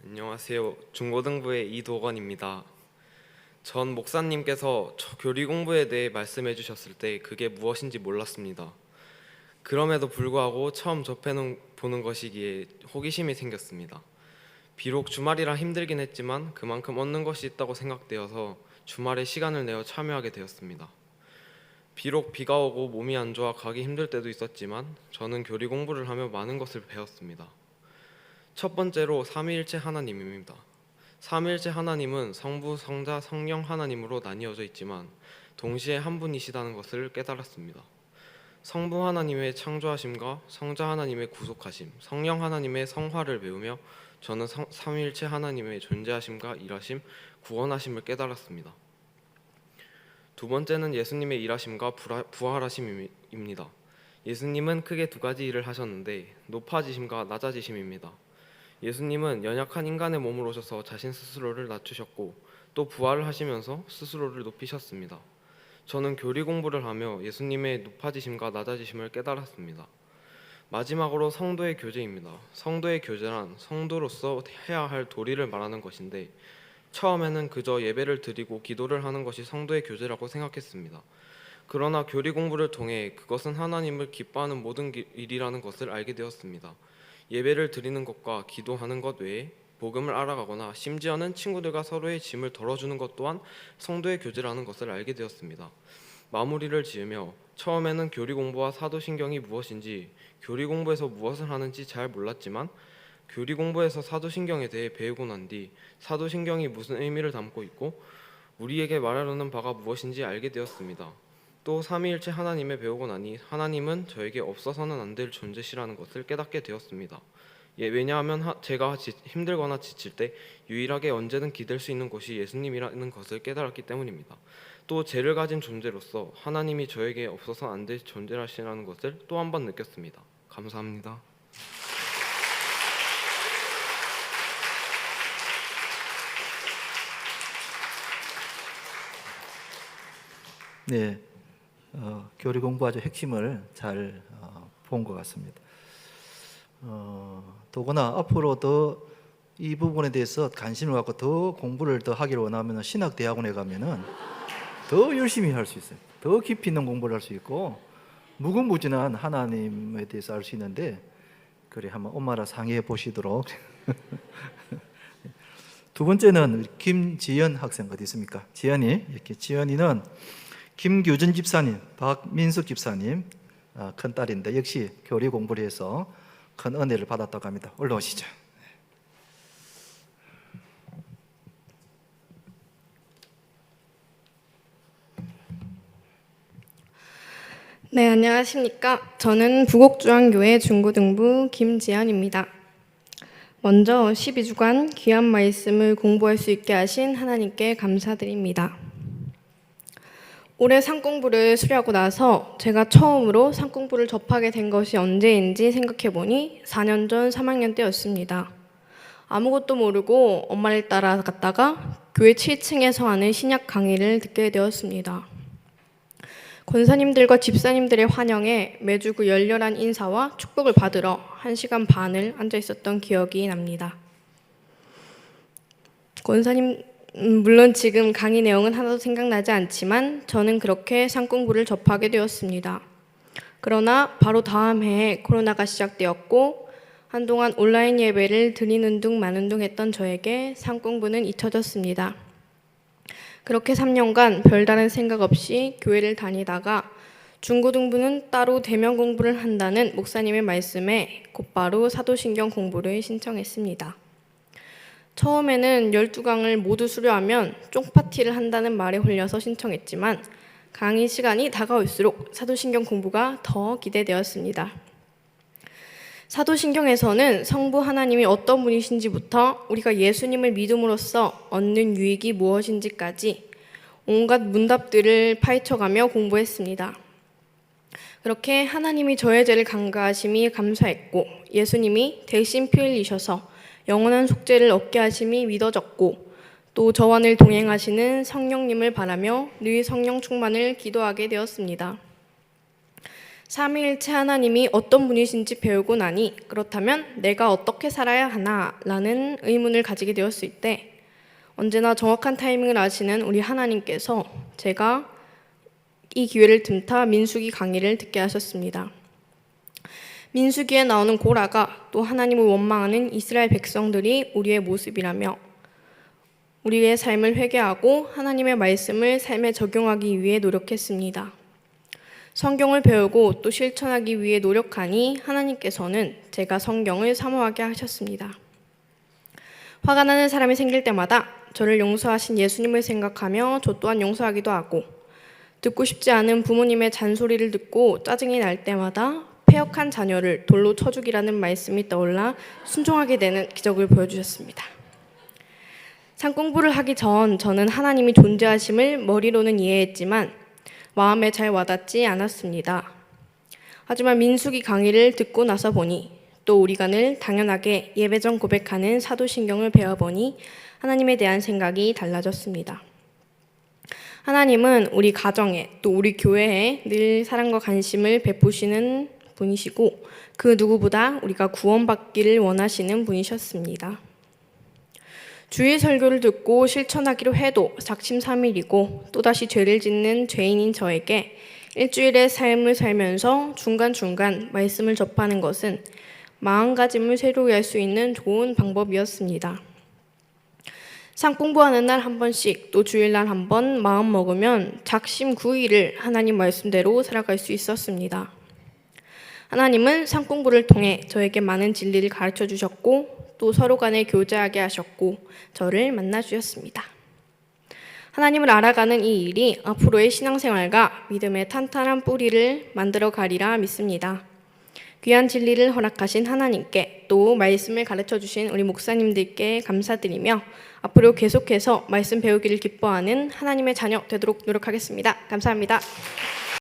안녕하세요. 중고등부의 이도건입니다. 전 목사님께서 교리 공부에 대해 말씀해 주셨을 때 그게 무엇인지 몰랐습니다. 그럼에도 불구하고 처음 보는 것이기에 호기심이 생겼습니다. 비록 주말이라 힘들긴 했지만 그만큼 얻는 것이 있다고 생각되어서 주말에 시간을 내어 참여하게 되었습니다. 비록 비가 오고 몸이 안 좋아 가기 힘들 때도 있었지만 저는 교리 공부를 하며 많은 것을 배웠습니다. 첫 번째로 삼위일체 하나님입니다. 삼위일체 하나님은 성부, 성자, 성령 하나님으로 나뉘어져 있지만 동시에 한 분이시다는 것을 깨달았습니다. 성부 하나님의 창조하심과 성자 하나님의 구속하심, 성령 하나님의 성화를 배우며 저는 삼위일체 하나님의 존재하심과 일하심, 구원하심을 깨달았습니다. 두 번째는 예수님의 일하심과 부활하심입니다. 예수님은 크게 두 가지 일을 하셨는데 높아지심과 낮아지심입니다. 예수님은 연약한 인간의 몸으로 오셔서 자신 스스로를 낮추셨고 또 부활을 하시면서 스스로를 높이셨습니다. 저는 교리 공부를 하며 예수님의 높아지심과 낮아지심을 깨달았습니다. 마지막으로 성도의 교제입니다. 성도의 교제란 성도로서 해야 할 도리를 말하는 것인데 처음에는 그저 예배를 드리고 기도를 하는 것이 성도의 교제라고 생각했습니다. 그러나 교리 공부를 통해 그것은 하나님을 기뻐하는 모든 일이라는 것을 알게 되었습니다. 예배를 드리는 것과 기도하는 것 외에 복음을 알아가거나 심지어는 친구들과 서로의 짐을 덜어주는 것 또한 성도의 교제라는 것을 알게 되었습니다. 마무리를 지으며 처음에는 교리 공부와 사도신경이 무엇인지, 교리 공부에서 무엇을 하는지 잘 몰랐지만 교리 공부에서 사도신경에 대해 배우고 난 뒤 사도신경이 무슨 의미를 담고 있고 우리에게 말하려는 바가 무엇인지 알게 되었습니다. 또 삼위일체 하나님을 배우고 나니 하나님은 저에게 없어서는 안 될 존재시라는 것을 깨닫게 되었습니다. 왜냐하면 제가 힘들거나 지칠 때 유일하게 언제든 기댈 수 있는 곳이 예수님이라는 것을 깨달았기 때문입니다. 또 죄를 가진 존재로서 하나님이 저에게 없어서 안 될 존재라시라는 것을 또 한 번 느꼈습니다. 감사합니다. 네, 교리 공부 아주 핵심을 잘 본 것 같습니다. 더구나 앞으로도 이 부분에 대해서 관심을 갖고 더 공부를 더 하기를 원하면 신학대학원에 가면은 더 열심히 할 수 있어요. 더 깊이 있는 공부를 할 수 있고 무궁무진한 하나님에 대해서 알 수 있는데 그래 한번 엄마랑 상의해 보시도록. 두 번째는 김지연 학생 어디 있습니까? 지연이는 김규준 집사님, 박민숙 집사님 큰 딸인데 역시 교리 공부를 해서 큰 은혜를 받았다고 합니다. 올라오시죠. 네, 안녕하십니까. 저는 부곡중앙교회 중고등부 김지연입니다. 먼저 12주간 귀한 말씀을 공부할 수 있게 하신 하나님께 감사드립니다. 올해 상공부를 수료하고 나서 제가 처음으로 상공부를 접하게 된 것이 언제인지 생각해보니 4년 전 3학년 때였습니다. 아무것도 모르고 엄마를 따라 갔다가 교회 7층에서 하는 신약 강의를 듣게 되었습니다. 권사님들과 집사님들의 환영에 매주 그 열렬한 인사와 축복을 받으러 1시간 반을 앉아 있었던 기억이 납니다. 권사님 물론 지금 강의 내용은 하나도 생각나지 않지만 저는 그렇게 상공부를 접하게 되었습니다. 그러나 바로 다음 해에 코로나가 시작되었고 한동안 온라인 예배를 드리는 둥 마는 둥 했던 저에게 상공부는 잊혀졌습니다. 그렇게 3년간 별다른 생각 없이 교회를 다니다가 중고등부는 따로 대면 공부를 한다는 목사님의 말씀에 곧바로 사도신경 공부를 신청했습니다. 처음에는 12강을 모두 수료하면 쫑파티를 한다는 말에 홀려서 신청했지만 강의 시간이 다가올수록 사도신경 공부가 더 기대되었습니다. 사도신경에서는 성부 하나님이 어떤 분이신지부터 우리가 예수님을 믿음으로써 얻는 유익이 무엇인지까지 온갖 문답들을 파헤쳐가며 공부했습니다. 그렇게 하나님이 저의 죄를 간과하심이 감사했고 예수님이 대신 피 흘리셔서 영원한 속죄를 얻게 하심이 믿어졌고 또 저와 늘 동행하시는 성령님을 바라며 늘 성령 충만을 기도하게 되었습니다. 삼위일체 하나님이 어떤 분이신지 배우고 나니 그렇다면 내가 어떻게 살아야 하나? 라는 의문을 가지게 되었을 때 언제나 정확한 타이밍을 아시는 우리 하나님께서 제가 이 기회를 틈타 민수기 강의를 듣게 하셨습니다. 민수기에 나오는 고라가 또 하나님을 원망하는 이스라엘 백성들이 우리의 모습이라며 우리의 삶을 회개하고 하나님의 말씀을 삶에 적용하기 위해 노력했습니다. 성경을 배우고 또 실천하기 위해 노력하니 하나님께서는 제가 성경을 사모하게 하셨습니다. 화가 나는 사람이 생길 때마다 저를 용서하신 예수님을 생각하며 저 또한 용서하기도 하고, 듣고 싶지 않은 부모님의 잔소리를 듣고 짜증이 날 때마다 패역한 자녀를 돌로 쳐 죽이라는 말씀이 떠올라 순종하게 되는 기적을 보여주셨습니다. 산공부를 하기 전 저는 하나님이 존재하심을 머리로는 이해했지만 마음에 잘 와닿지 않았습니다. 하지만 민수기 강의를 듣고 나서 보니 또 우리가 늘 당연하게 예배전 고백하는 사도신경을 배워보니 하나님에 대한 생각이 달라졌습니다. 하나님은 우리 가정에 또 우리 교회에 늘 사랑과 관심을 베푸시는 분이시고 그 누구보다 우리가 구원받기를 원하시는 분이셨습니다. 주일 설교를 듣고 실천하기로 해도 작심삼일이고 또다시 죄를 짓는 죄인인 저에게 일주일의 삶을 살면서 중간중간 말씀을 접하는 것은 마음가짐을 새로이 할 수 있는 좋은 방법이었습니다. 상공부하는 날 한 번씩 또 주일날 한 번 마음 먹으면 작심구일을 하나님 말씀대로 살아갈 수 있었습니다. 하나님은 상공부를 통해 저에게 많은 진리를 가르쳐 주셨고 또 서로 간에 교제하게 하셨고 저를 만나 주셨습니다. 하나님을 알아가는 이 일이 앞으로의 신앙생활과 믿음의 탄탄한 뿌리를 만들어 가리라 믿습니다. 귀한 진리를 허락하신 하나님께 또 말씀을 가르쳐 주신 우리 목사님들께 감사드리며 앞으로 계속해서 말씀 배우기를 기뻐하는 하나님의 자녀 되도록 노력하겠습니다. 감사합니다.